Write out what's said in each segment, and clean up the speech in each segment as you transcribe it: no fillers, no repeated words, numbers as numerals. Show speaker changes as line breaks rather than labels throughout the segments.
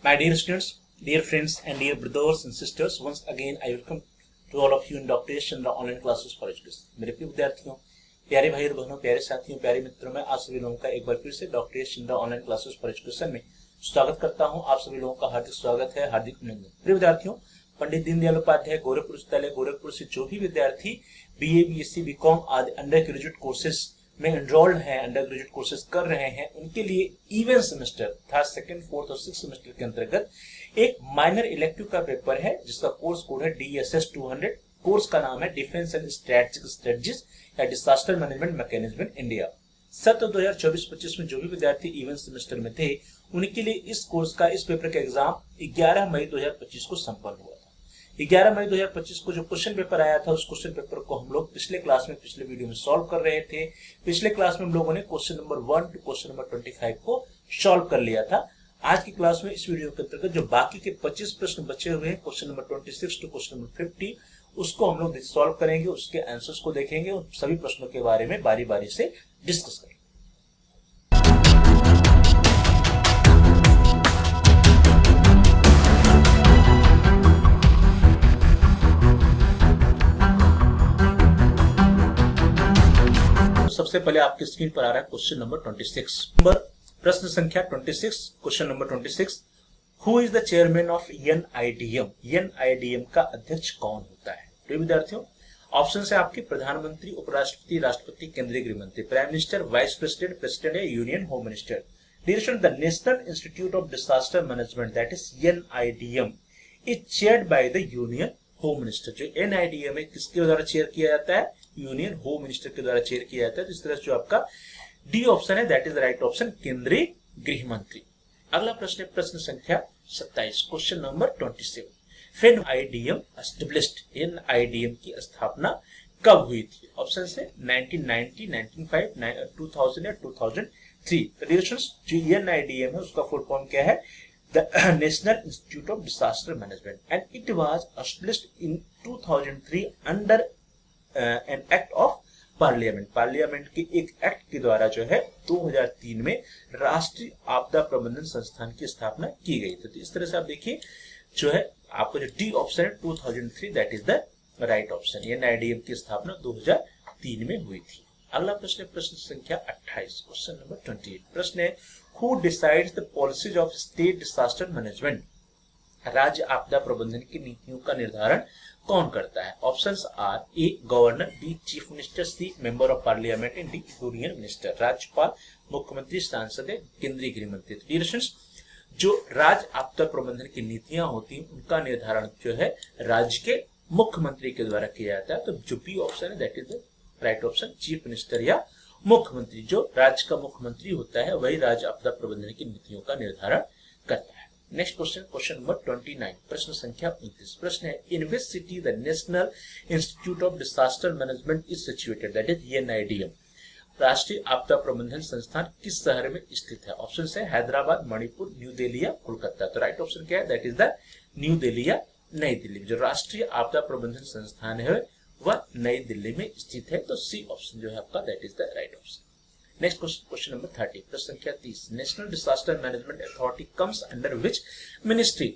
My dear students, dear friends and dear brothers and sisters, once again I welcome to all of you in Dr. Chandra online classes for education. मेरे प्रिय विद्यार्थियों, प्यारे भाई और बहनों, प्यारे साथियों, प्यारे मित्रों, मैं आप सभी लोगों का एक बार फिर से doctor Chandra online classes for education में स्वागत करता हूं। आप सभी लोगों का हार्दिक स्वागत है, हार्दिक अभिनंदन। प्रिय विद्यार्थियों, पंडित दीनदयाल उपाध्याय गोरखपुर विश्वविद्यालय गोरखपुर से जो भी विद्यार्थी बीए, बीएससी, बीकॉम आदि अंडर ग्रेजुएट कोर्सेज में एनरोल्ड हैं, अंडर ग्रेजुएट कोर्सेज कर रहे हैं, उनके लिए इवन सेमेस्टर अर्थात सेकंड, फोर्थ और सिक्स सेमेस्टर के अंतर्गत एक माइनर इलेक्टिव का पेपर है जिसका कोर्स कोड है DSS 200। कोर्स का नाम है डिफेंस एंड स्ट्रेटेजिक स्ट्रेटजीज या disaster management mechanism in India. सत्र 2024-25 में जो भी विद्यार्थी इवन सेमेस्टर में थे उनके लिए इस कोर्स का, इस पेपर का एग्जाम 11 मई 2025 को संपन्न हुआ था। 11 मई 2025 को जो क्वेश्चन पेपर आया था उस क्वेश्चन पेपर को हम लोग पिछले क्लास में, पिछले वीडियो में सॉल्व कर रहे थे। पिछले क्लास में हम लोगों ने question number 1 to question number 25 को सॉल्व कर लिया था। आज की क्लास में इस वीडियो के अंतर्गत जो बाकी के 25 प्रश्न बचे हुए हैं, question number 26 to question number 50, उसको हम लोग सॉल्व करेंगे, उसके आंसर्स को देखेंगे, उन सभी प्रश्नों के बारे में बारी बारी से डिस्कस करेंगे। सबसे पहले आपकी स्क्रीन पर आ रहा है क्वेश्चन नंबर 26। प्रश्न संख्या 26, question number 26। Who is the chairman of NIDM? NIDM का अध्यक्ष कौन होता है? प्रिय विद्यार्थियों, ऑप्शन है आपके प्रधानमंत्री, उपराष्ट्रपति, राष्ट्रपति, केंद्रीय गृह मंत्री, prime minister, vice president, president या union home minister. Dear the national institute of disaster management that is NIDM is chaired by the union home minister. जो NIDM है किसके द्वारा चेयर किया जाता है? यूनियन होम मिनिस्टर के द्वारा चेयर किया जाता है। इस तरह से जो आपका डी ऑप्शन है that is the right option, केंद्रीय गृह मंत्री। अगला प्रश्न है प्रश्न संख्या 27, question number 27। When NIDM established? NIDM की स्थापना कब हुई थी? ऑप्शन है 1990, 1905, 2000 या 2003। जो NIDM है उसका फुल फॉर्म क्या है? The National Institute of Disaster Management, and it was established in 2003 under an act of parliament. Parliament के एक एक्ट के द्वारा जो है 2003 में राष्ट्रीय आपदा प्रबंधन संस्थान की स्थापना की गई थी। तो इस तरह से आप देखिए जो है आपको जो डी ऑप्शन है 2003 that is the right option. NIDM की स्थापना 2003 में हुई थी। अगला प्रश्न है प्रश्न संख्या 28, क्वेश्चन नंबर 28। प्रश्न है who decides the policies of state disaster management? राज्य आपदा प्रबंधन की नीतियों का निर्धारण कौन करता है? Options are A governor, B chief minister, C member of parliament and D union minister. राज्यपाल, मुख्यमंत्री, सांसद, केंद्रीय गृह मंत्री। जो राज्य आपदा प्रबंधन की नीतियां होती हैं उनका निर्धारण जो है राज्य के मुख्यमंत्री के द्वारा किया जाता है। तो जो बी ऑप्शन है that is the right option, chief minister या मुख्यमंत्री। जो राज्य का मुख्यमंत्री होता है वही राज्य आपदा प्रबंधन की नीतियों का निर्धारण करता है। नेक्स्ट क्वेश्चन, क्वेश्चन नंबर 29, प्रश्न संख्या 29। प्रश्न है in which city the national institute of disaster management is situated that is NIDM? राष्ट्रीय आपदा प्रबंधन संस्थान किस शहर में स्थित है? ऑप्शन है हैदराबाद, मणिपुर, न्यू दिल्ली या कोलकाता। तो राइट ऑप्शन क्या है? That is the new Delhi या नई दिल्ली। जो राष्ट्रीय आपदा प्रबंधन संस्थान है वह नई दिल्ली में स्थित है। तो सी ऑप्शन जो है आपका that is the right option. Next question, question number 30, प्रश्न संख्या 30। National disaster management authority comes under which ministry?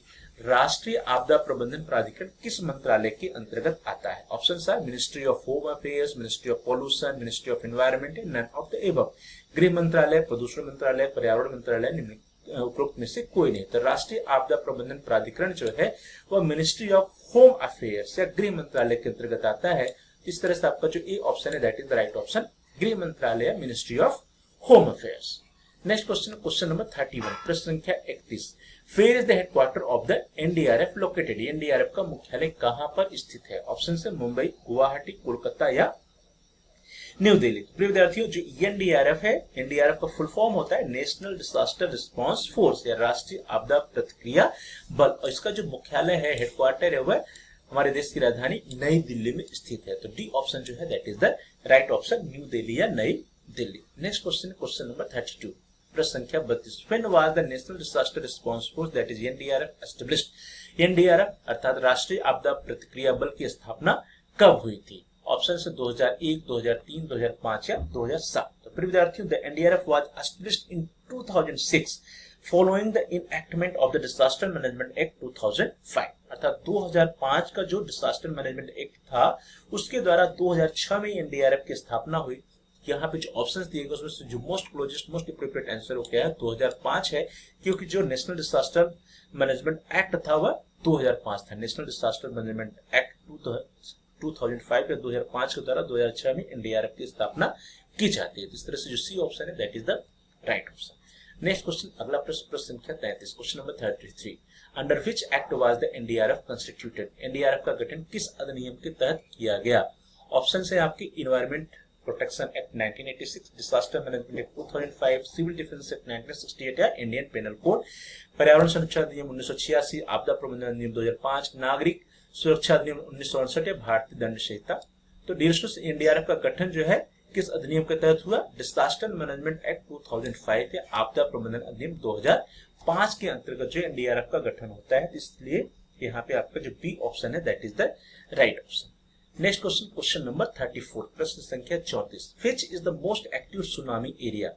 राष्ट्रीय आपदा प्रबंधन प्राधिकरण किस मंत्रालय के अंतर्गत आता है? ऑप्शन है ministry of home affairs, ministry of pollution, ministry of environment, none of the above. गृह मंत्रालय, प्रदूषण मंत्रालय, पर्यावरण मंत्रालय, उपरोक्त में से कोई नहीं। तो राष्ट्रीय आपदा प्रबंधन प्राधिकरण जो है वह मिनिस्ट्री ऑफ होम अफेयर्स या गृह मंत्रालय के अंतर्गत आता है। इस तरह से आपका जो ए ऑप्शन है that is the right option, गृह मंत्रालय, ministry of home affairs. Next question, question number 31, प्रश्न संख्या 31। Where is the headquarter of the NDRF located? NDRF का मुख्यालय कहां पर स्थित है? ऑप्शन है मुंबई, गुवाहाटी, कोलकाता या न्यू दिल्ली। प्रिय विद्यार्थियों, जो NDRF है, NDRF का फुल फॉर्म होता है नेशनल डिजास्टर रिस्पांस फोर्स या राष्ट्रीय आपदा प्रतिक्रिया बल। और इसका जो मुख्यालय है, हेडक्वार्टर है, वह हमारे देश की राजधानी नई दिल्ली में स्थित है। तो डी ऑप्शन जो है that is the right option, new Delhi या नई Delhi. Next question, question number 32, प्रश्न संख्या 32। When was the national disaster response force that is NDRF established? NDRF अर्थात राष्ट्रीय आपदा प्रतिक्रिया बल की स्थापना कब हुई थी? ऑप्शन है 2001, 2003, 2005 या 2007। तो प्रिय विद्यार्थियों, the NDRF was established in 2006 following the enactment of the disaster management act 2005, अर्थात 2005 का जो डिजास्टर मैनेजमेंट एक्ट था उसके द्वारा 2006 में एनडीआरएफ की स्थापना हुई। यहाँ पे जो ऑप्शंस दिए गए उसमें से जो most closest most appropriate answer हो गया है 2005 है, क्योंकि जो नेशनल डिजास्टर मैनेजमेंट एक्ट था वह 2005 था। नेशनल डिजास्टर मैनेजमेंट एक्ट 2005 या 2005 के द्वारा 2006 में एनडीआरएफ की स्थापना की जाती है। इस तरह से जो सी ऑप्शन है that is the right option. Next question, अगला प्रश्न संख्या 33, question number 33, under which act was the NDRF constituted? NDRF का गठन किस अधिनियम के तहत किया गया? ऑप्शन है आपकी environment protection act 1986, disaster management act 2005, civil defence act 1968 या इंडियन पेनल कोड, पर्यावरण संरक्षण अधिनियम 1986, आपदा प्रबंधन अधिनियम 2005, नागरिक सुरक्षा अधिनियम 1968 या भारतीय दंड संहिता। तो डियर स्टूडेंट्स, एनडीआरएफ का गठन जो है किस अधिनियम के तहत हुआ? डिजास्टर मैनेजमेंट एक्ट 2005 या आपदा प्रबंधन अधिनियम 2005 के अंतर्गत जो एनडीआरएफ का गठन होता है। इसलिए यहाँ पे आपका जो बी ऑप्शन है that is the right option. Next question, question number 34, प्रश्न संख्या 34, which is the most active tsunami area?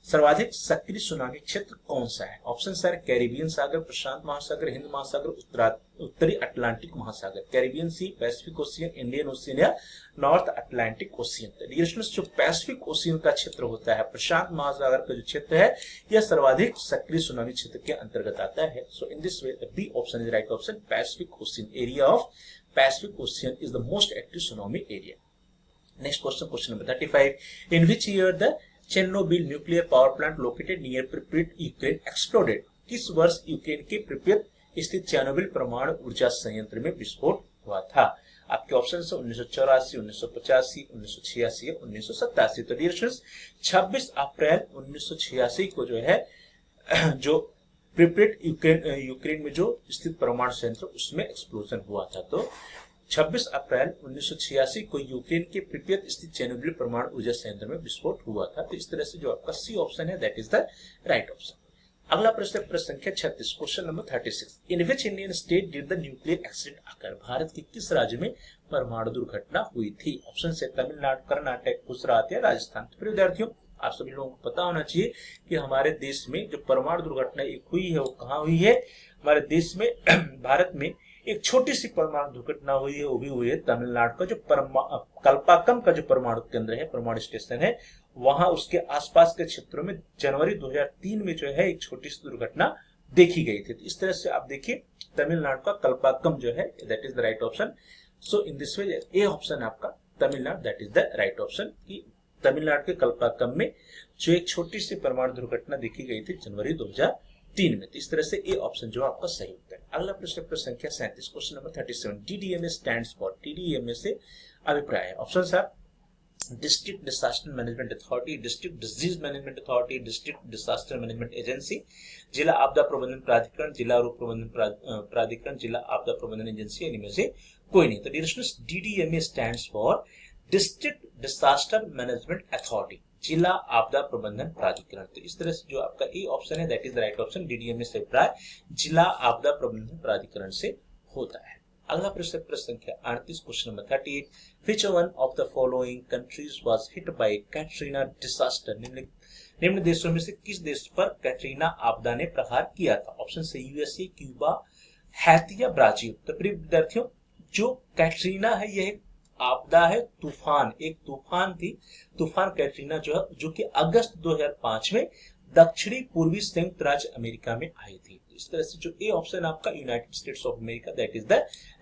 सर्वाधिक सक्रिय सुनामी क्षेत्र कौन सा है? ऑप्शन है कैरिबियन सागर, प्रशांत महासागर, हिंद महासागर, उत्तरी अटलांटिक महासागर। Caribbean Sea, Pacific Ocean, Indian Ocean या North Atlantic Ocean. Dear students, जो पैसिफिक ओशियन का क्षेत्र होता है, प्रशांत महासागर का जो क्षेत्र है, यह सर्वाधिक सक्रिय सुनामी क्षेत्र के अंतर्गत आता है। So in this way the B option is right option. Pacific Ocean area of Pacific Ocean is the most active tsunami area. Next question, question number 35. In which year the Chernobyl nuclear power plant located near Pripyat, Ukraine exploded? किस वर्ष Ukraine के प्रिपियत स्थित Chernobyl परमाणु ऊर्जा संयंत्र में विस्फोट हुआ था? आपके ऑप्शन है 1984, 1985, 1986 या 1987। तो डियर स्टूडेंट्स, 26 अप्रैल 1986 को जो है जो प्रिपियट यूक्रेन में जो स्थित परमाणु संयंत्र उसमें एक्सप्लोजन हुआ था। तो 26 अप्रैल 1986 को यूक्रेन के प्रिपियत स्थित चेर्नोबिल परमाणु ऊर्जा संयंत्र में विस्फोट हुआ था। तो इस तरह से जो आपका सी ऑप्शन है that is the right option. अगला प्रश्न, प्रश्न संख्या 36, question number 36, in which Indian state did the nuclear accident occur? Bharat के किस राज्य में परमाणु दुर्घटना हुई थी? ऑप्शन है तमिलनाडु, कर्नाटक, गुजरात या राजस्थान। तो विद्यार्थियों, आप सभी लोगों को पता होना चाहिए कि हमारे देश में जो परमाणु दुर्घटना एक हुई है वो कहाँ हुई है? हमारे देश में भारत में एक छोटी सी परमाणु दुर्घटना हुई है, वो भी हुई है तमिलनाडु का जो कल्पाकम का जो परमाणु केंद्र है, परमाणु स्टेशन है, वहां उसके आसपास के क्षेत्रों में जनवरी 2003 में जो है एक छोटी सी दुर्घटना देखी गई थी। तो इस तरह से आप देखिए तमिलनाडु का कल्पाकम जो है that is the right option. So in this way A option आपका Tamil Nadu that is the right option. Tamil Nadu के कल्पाकम में जो एक छोटी सी परमाणु दुर्घटना देखी गई थी जनवरी 2003 में। तो इस तरह से ए ऑप्शन जो आपका सही होता है। अगला प्रश्न, प्रश्न संख्या 37, question number 37, DDMA stands for? DDMA से अभिप्राय है। ऑप्शन है district disaster management authority, district disease management authority, district disaster management agency, जिला आपदा प्रबंधन प्राधिकरण, जिला रोग प्रबंधन प्राधिकरण, जिला आपदा प्रबंधन एजेंसी, इनमें से कोई नहीं। तो dear students, DDMA stands for district disaster management authority, जिला आपदा प्रबंधन प्राधिकरण। तो इस तरह से जो आपका ए ऑप्शन है that is the right option. DDMA से अभिप्राय जिला आपदा प्रबंधन प्राधिकरण से होता है। अगला प्रश्न, प्रश्न संख्या 38, question number 38, which one of the following countries was hit by Katrina disaster? निम्न देशों में से किस देश पर कैटरीना आपदा ने प्रहार किया था? ऑप्शन से यूएसए, क्यूबा, हैती या ब्राजील। तो प्रिय विद्यार्थियों, जो कैटरीना है यह आपदा है, तूफान, एक तूफान थी। तूफान कैटरीना जो है जो कि अगस्त 2005 में दक्षिणी पूर्वी संयुक्त राज्य अमेरिका में आई थी। इस तरह से जो ए ऑप्शन आपका United states of America that is the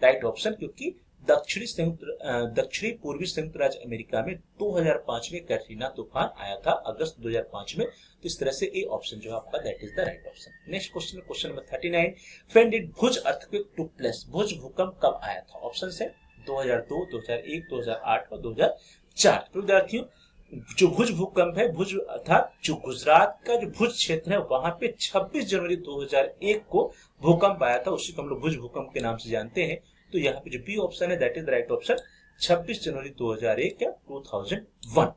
right option, क्योंकि दक्षिणी पूर्वी संयुक्त राज्य अमेरिका में 2005 में कैटरीना तूफान आया था अगस्त 2005 में। तो इस तरह से ए ऑप्शन जो आपका that is the right option. Next question, question number 39, when did Bhuj earthquake took place? Bhuj भूकंप कब आया था? ऑप्शन है 2002, 2001, 2008 और 2004। तो विद्यार्थियों, जो भुज भूकंप है, भुज अर्थात जो गुजरात का जो भुज क्षेत्र है वहां पे 26 जनवरी 2001 को भूकंप आया था, उसी को हम लोग भुज भूकंप के नाम से जानते हैं। तो यहाँ पे जो बी ऑप्शन है that is the right option, 26 जनवरी 2001 या 2001।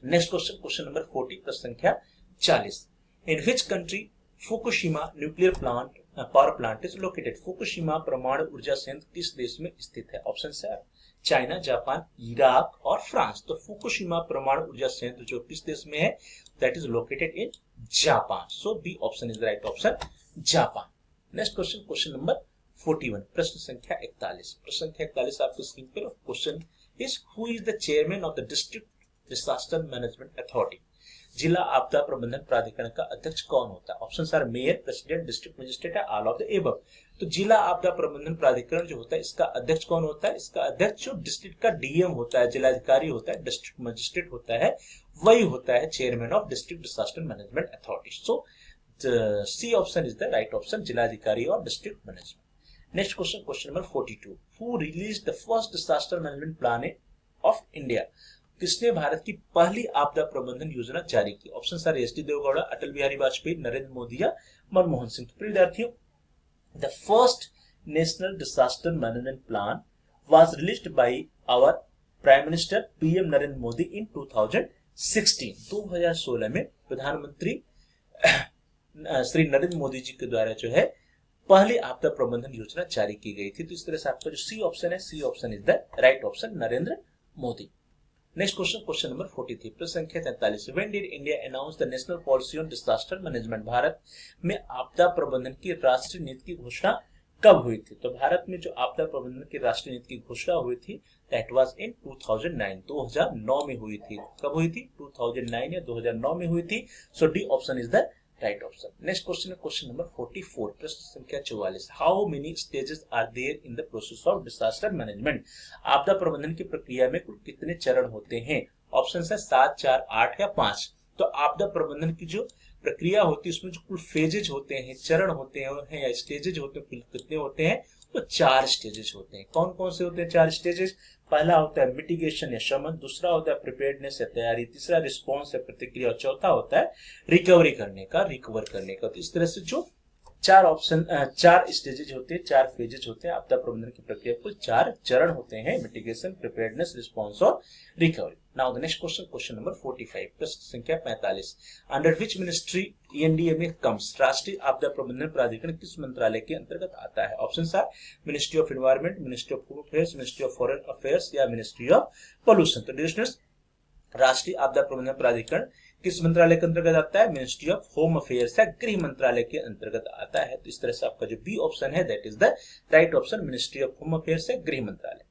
नेक्स्ट क्वेश्चन, क्वेश्चन नंबर 40, प्रश्न संख्या 40, in which country Fukushima nuclear plant power plant is located? Fukushima परमाणु ऊर्जा संयंत्र किस देश में स्थित है? ऑप्शन है चाइना, जापान, इराक और फ्रांस। तो फुकुशिमा परमाणु ऊर्जा संयंत्र जो किस देश में है that is located in Japan. So B option is the right option, Japan. Next question, question number 41, प्रश्न संख्या 41। प्रश्न संख्या 41 आपको स्क्रीन पर। Question is who is the chairman of the district disaster management authority? जिला आपदा प्रबंधन प्राधिकरण का अध्यक्ष कौन होता है? Option are mayor, president, district magistrate, all of the above. तो जिला आपदा प्रबंधन प्राधिकरण जो होता है इसका अध्यक्ष कौन होता है? इसका अध्यक्ष जो डिस्ट्रिक्ट का डीएम होता है, जिलाधिकारी होता है, डिस्ट्रिक्ट मजिस्ट्रेट होता है, वही होता है chairman of district disaster management authority. So C option is the right option, जिलाधिकारी और district management. Next question, question number 42, who release the first disaster management plan of India? किसने भारत की पहली आपदा प्रबंधन योजना जारी की? Option are S D Deve Gowda, Atal Bihari Vajpayee, Narendra Modi या मनमोहन सिंह। तो विद्यार्थियों, the first national disaster management plan was released by our prime minister PM Narendra Modi इन 2016। 2016 में प्रधानमंत्री श्री नरेंद्र मोदी जी के द्वारा जो है पहली आपदा प्रबंधन योजना जारी की गई थी। तो इस तरह से आपका जो सी ऑप्शन है, C option is the right option, Narendra Modi. Next question, question number 43, प्रश्न संख्या 43, when did India announce the national policy on disaster management? Bharat में आपदा प्रबंधन की राष्ट्रीय नीति की घोषणा कब हुई थी? तो भारत में जो आपदा प्रबंधन की राष्ट्रीय नीति की घोषणा हुई थी दैट वाज इन 2009, 2009 में हुई थी। कब हुई थी? 2009 या 2009 में हुई थी। So D option is the right option. Next question है क्वेश्चन नंबर 44, प्रश्न संख्या 44, how many stages are there in the process of disaster management? आपदा प्रबंधन की प्रक्रिया में कुल कितने चरण होते हैं? ऑप्शन है 7, 4, 8 या 5। तो आपदा प्रबंधन की जो प्रक्रिया होती है उसमें जो कुल फेजेज होते हैं, चरण होते हैं या स्टेजेज होते हैं, कितने होते हैं? तो 4 स्टेजेस होते हैं। कौन कौन से होते हैं 4 स्टेजेस? पहला होता है मिटिगेशन या शमन, दूसरा होता है प्रिपेयर्डनेस या तैयारी, तीसरा रिस्पॉन्स या प्रतिक्रिया, और चौथा होता है रिकवरी करने का, रिकवर करने का। तो इस तरह से जो 4 ऑप्शन, 4 स्टेजेस होते हैं, 4 फेजेस होते हैं आपदा प्रबंधन की प्रक्रिया, कुल 4 चरण होते हैं, मिटिगेशन, प्रिपेयर्डनेस, रिस्पॉन्स और recovery. Now the next question, question number 45, प्रश्न संख्या 45, under which ministry NDMA comes? राष्ट्रीय आपदा प्रबंधन प्राधिकरण किस मंत्रालय के अंतर्गत आता है? Option are ministry of environment, ministry of home affairs, ministry of foreign affairs या मिनिस्ट्री ऑफ पोल्यूशन। तो लिसनर्स, राष्ट्रीय आपदा प्रबंधन प्राधिकरण किस मंत्रालय के अंतर्गत आता है? मिनिस्ट्री ऑफ होम अफेयर्स या गृह मंत्रालय के अंतर्गत आता है। तो इस तरह से आपका जो बी ऑप्शन है that is the right option, ministry of home affairs या गृह मंत्रालय।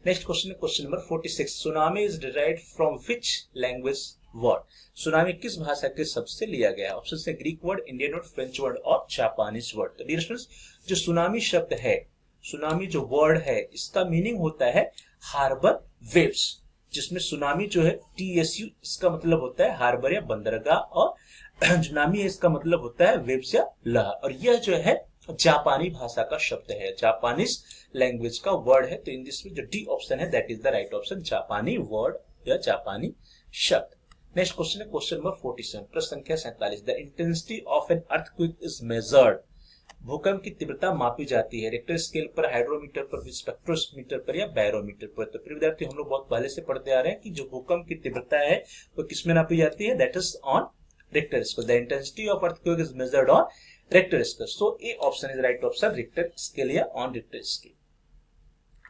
नेक्स्ट क्वेश्चन है question number 46, tsunami is derived from which language word? Tsunami किस भाषा के शब्द से लिया गया है? ऑप्शन है Greek word, Indian word, French word और जापानीज वर्ड। तो डियर स्टूडेंट्स, जो सुनामी शब्द है, सुनामी जो वर्ड है, इसका मीनिंग होता है हार्बर वेव्स, जिसमें सुनामी जो है TSU, इसका मतलब होता है हार्बर या बंदरगाह, और जुनामी है इसका मतलब होता है वेव्स या लहर। और यह जो है जापानी भाषा का शब्द है, जापानीज लैंग्वेज का वर्ड है। तो इन दिस में जो डी ऑप्शन है that is the right option, जापानी वर्ड या जापानी शब्द। नेक्स्ट क्वेश्चन है क्वेश्चन नंबर 47, प्रश्न संख्या 47, the intensity of an earthquake is measured? भूकंप की तीव्रता मापी जाती है रिक्टर स्केल पर, हाइड्रोमीटर पर, स्पेक्ट्रोमीटर पर या बैरोमीटर पर। तो प्रिय विद्यार्थी, हम लोग बहुत पहले से पढ़ते आ रहे हैं कि जो भूकंप की तीव्रता है वो किसमें नापी जाती है? That is on Richter scale. The intensity of earthquake is measured on Richter scale. So A option is right option, Richter scale या ऑन रिक्टर स्केल।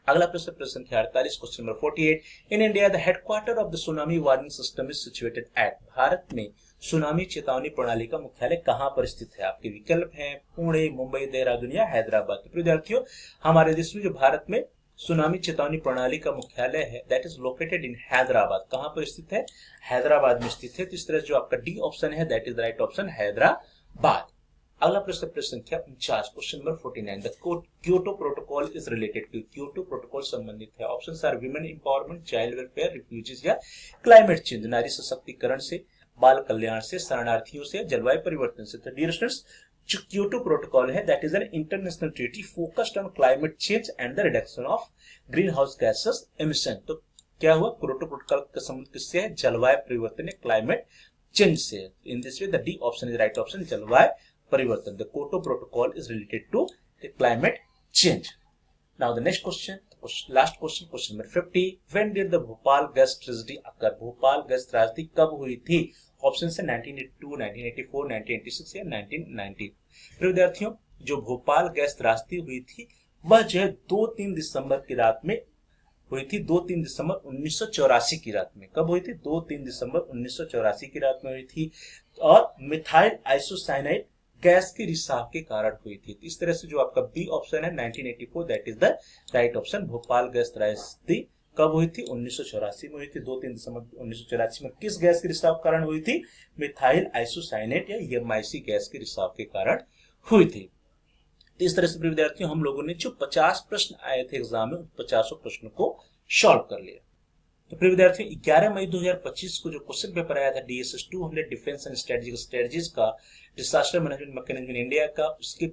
अगला प्रश्न, प्रश्न संख्या 48, question number 48, in India the headquarter of the tsunami warning system is situated at? Bharat में tsunami चेतावनी प्रणाली का मुख्यालय कहां पर स्थित है? आपके विकल्प हैं पुणे, मुंबई, देहरादून या हैदराबाद। तो विद्यार्थियों, हमारे देश में जो भारत में सुनामी चेतावनी प्रणाली का मुख्यालय है दैट इज लोकेटेड इन हैदराबाद। कहां पर स्थित है? हैदराबाद में स्थित है। तो इस तरह जो आपका डी ऑप्शन है that is right option, Hyderabad. अगला प्रश्न, प्रश्न संख्या 49, question number 49, the Kyoto protocol is related to? Kyoto protocol संबंधित है। Options are women empowerment, child welfare, refugees या क्लाइमेट चेंज, नारी सशक्तिकरण से, बाल कल्याण से, शरणार्थियों से, जलवायु परिवर्तन से। तो डियर स्टूडेंट्स, जो क्योटो प्रोटोकॉल है that is an international treaty focused on climate change and the reduction of green house gases emission. तो क्या हुआ? क्योटो प्रोटोकॉल का संबंध किससे है? जलवायु परिवर्तन या क्लाइमेट चेंज से। In this way the D option is right option, जलवायु परिवर्तन। The Kyoto protocol is related to the climate change. Now the next question, last question, question number 50, when did the Bhopal gas tragedy occur? Bhopal gas त्रासदी कब हुई थी? Option है 1982, 1984, 1986 या 1990। विद्यार्थियों, जो भोपाल गैस त्रासदी हुई थी वह जो है 2-3 दिसंबर की रात में हुई थी, 2-3 दिसंबर 1984 की रात में। कब हुई थी? 2-3 दिसंबर 1984 की रात में हुई थी। और मिथाइल आइसोसाइनाइड गैस के रिसाव के कारण हुई थी। इस तरह से जो आपका बी ऑप्शन है 1984 that is the right option. Bhopal gas त्रासदी कब हुई थी? 1984 में हुई थी। 2-3 दिसंबर 1984 में किस गैस के रिसाव के कारण हुई थी? मिथाइल आइसोसाइनेट या एमआईसी गैस के रिसाव के कारण हुई थी। तो इस तरह से विद्यार्थियों हम लोगों ने जो 50 प्रश्न आए थे एग्जाम में 50 प्रश्नों को सॉल्व कर लिया। तो प्रिय विद्यार्थियों 11 मई 2025 को जो क्वेश्चन पेपर आया था DSS 200 डिफेंस एंड स्ट्रेटजीज का, disaster management mechanism in India का, उसके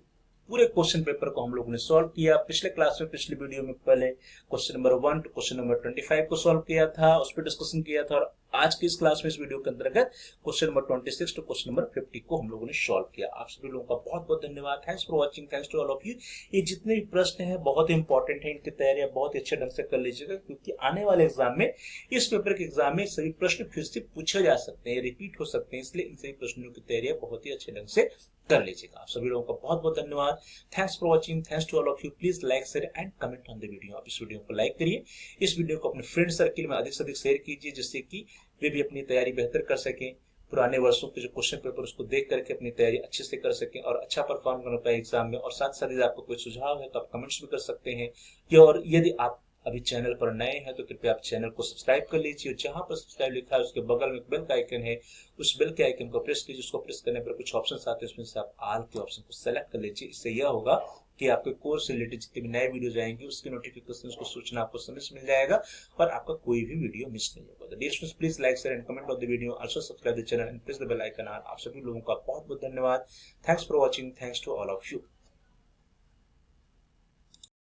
पूरे क्वेश्चन पेपर को हम लोगों ने सॉल्व किया। पिछले क्लास में पिछले वीडियो में पहले question number 1 to question number 25 को सॉल्व किया था, उस पर डिस्कशन किया था। और आज की इस क्लास में इस वीडियो के अंतर्गत question number 26 to question number 50 को हम लोगों ने सॉल्व किया। आप सभी लोगों का बहुत बहुत धन्यवाद। Thanks for watching, thanks to all of you. ये जितने भी प्रश्न हैं बहुत इंपॉर्टेंट है, इनकी तैयारी बहुत अच्छे ढंग से कर लीजिएगा, क्योंकि आने वाले एग्जाम में, इस पेपर के एग्जाम में सभी प्रश्न फिर से पूछे जा सकते हैं, रिपीट हो सकते हैं, इसलिए इन सभी प्रश्नों की तैयारी बहुत ही अच्छे ढंग से कर लीजिएगा। आप सभी लोगों का बहुत बहुत धन्यवाद। Thanks for watching, thanks to all of you. Please like, share and comment on the video. आप इस वीडियो को लाइक करिए, इस वीडियो को अपने फ्रेंड सर्किल में अधिक से अधिक शेयर कीजिए, जिससे कि वे भी अपनी तैयारी बेहतर कर सकें, पुराने वर्षों के जो क्वेश्चन पेपर उसको देख करके अपनी तैयारी अच्छे से कर सकें और अच्छा परफॉर्म कर पाए एग्जाम में। और साथ साथ यदि आपको कोई सुझाव है तो आप कमेंट्स भी कर सकते हैं। और यदि आप अभी चैनल पर नए हैं तो कृपया आप चैनल को सब्सक्राइब कर लीजिए, और जहां पर सब्सक्राइब लिखा है उसके बगल में एक बेल का आइकन है, उस बेल के आइकन को प्रेस कीजिए। उसको प्रेस करने पर कुछ ऑप्शन आते हैं, उसमें से आप ऑल के ऑप्शन को सेलेक्ट कर लीजिए। इससे यह होगा कि आपके कोर्स से रिलेटेड जितने भी नए वीडियोज आएंगे उसकी नोटिफिकेशन, उसको सूचना आपको समय से मिल जाएगा और आपका कोई भी वीडियो मिस नहीं होगा। Dear students, please like, share and comment on the video, also subscribe the channel and press the bell icon. आप सभी लोगों का बहुत बहुत धन्यवाद। Thanks for watching, thanks to all of you.